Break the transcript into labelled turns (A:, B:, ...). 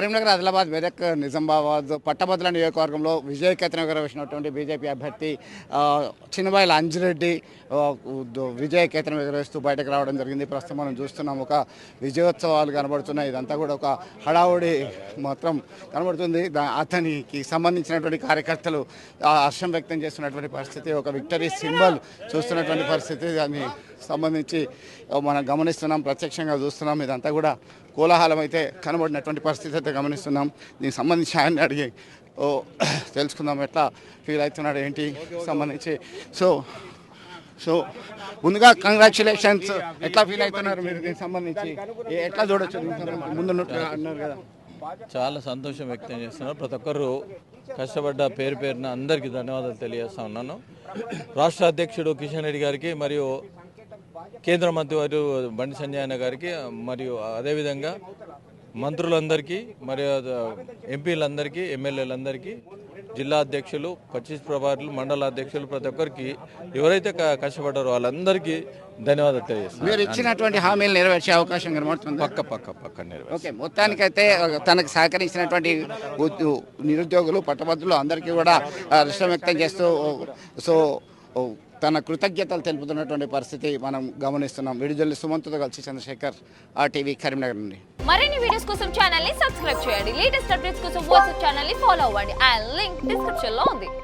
A: కరీంనగర్, ఆదిలాబాద్, మెదక్, నిజామాబాద్, పట్టభద్రుల నియోజకవర్గంలో విజయకేతనం ఎగరవేసినటువంటి బీజేపీ అభ్యర్థి చిన్నబాయిల అంజిరెడ్డి విజయకేతనం ఎగరవేస్తూ బయటకు రావడం జరిగింది. ప్రస్తుతం మనం చూస్తున్నాం ఒక విజయోత్సవాలు కనబడుతున్నాయి. ఇదంతా కూడా ఒక హడావుడి మాత్రం కనబడుతుంది. అతనికి సంబంధించినటువంటి కార్యకర్తలు హర్షం వ్యక్తం చేస్తున్నటువంటి పరిస్థితి, ఒక విక్టరీ సింబల్ చూస్తున్నటువంటి పరిస్థితి, దాన్ని సంబంధించి మనం గమనిస్తున్నాం, ప్రత్యక్షంగా చూస్తున్నాం. ఇదంతా కూడా కోలాహలం అయితే కనబడినటువంటి పరిస్థితి అయితే గమనిస్తున్నాం. దీనికి సంబంధించి ఆయన అడిగి తెలుసుకుందాం ఎట్లా ఫీల్ అవుతున్నాడు ఏంటి సంబంధించి. సో ముందుగా కంగ్రాచులేషన్స్. ఎట్లా ఫీల్ అవుతున్నారు మీరు దీనికి సంబంధించి, ఎట్లా చూడొచ్చు ముందు అన్నారు కదా?
B: చాలా సంతోషం వ్యక్తం చేస్తున్నారు. ప్రతి ఒక్కరు కష్టపడ్డ పేరున అందరికీ ధన్యవాదాలు తెలియజేస్తా ఉన్నాను. రాష్ట్ర అధ్యక్షుడు కిషన్ రెడ్డి గారికి మరియు కేంద్ర మంత్రి వారు బండి సంజయ్ అన్న గారికి మరియు అదేవిధంగా మంత్రులందరికీ మరియు ఎంపీలందరికీ, ఎమ్మెల్యేలందరికీ, జిల్లా అధ్యక్షులు, 25 ప్రభారులు, మండల అధ్యక్షులు, ప్రతి ఒక్కరికి ఎవరైతే కష్టపడ్డారో వాళ్ళందరికీ ధన్యవాదాలు తెలియజేస్తాను.
A: మీరు ఇచ్చినటువంటి హామీలు నెరవేర్చే అవకాశం కనబడుతుంది.
B: పక్క నెరవేర్చారు.
A: ఓకే, మొత్తానికైతే తనకు సహకరించినటువంటి నిరుద్యోగులు, పట్టభద్రులు అందరికీ కూడా హర్షం వ్యక్తం చేస్తూ తన కృతజ్ఞతలు తెలుపుతున్నటువంటి పరిస్థితి మనం గమనిస్తున్నాం. విడుదల సుమంతుతో కలిసి చంద్రశేఖర్, RTV కరీంనగర్ నుండి.
C: మరిన్ని వీడియోస్ కోసం ఛానల్ ని సబ్స్క్రైబ్ చేయండి. లేటెస్ట్ అప్డేట్స్ కోసం వాట్సాప్ ఛానల్ ని ఫాలో అవ్వండి. ఆ లింక్ డిస్క్రిప్షన్ లో ఉంది.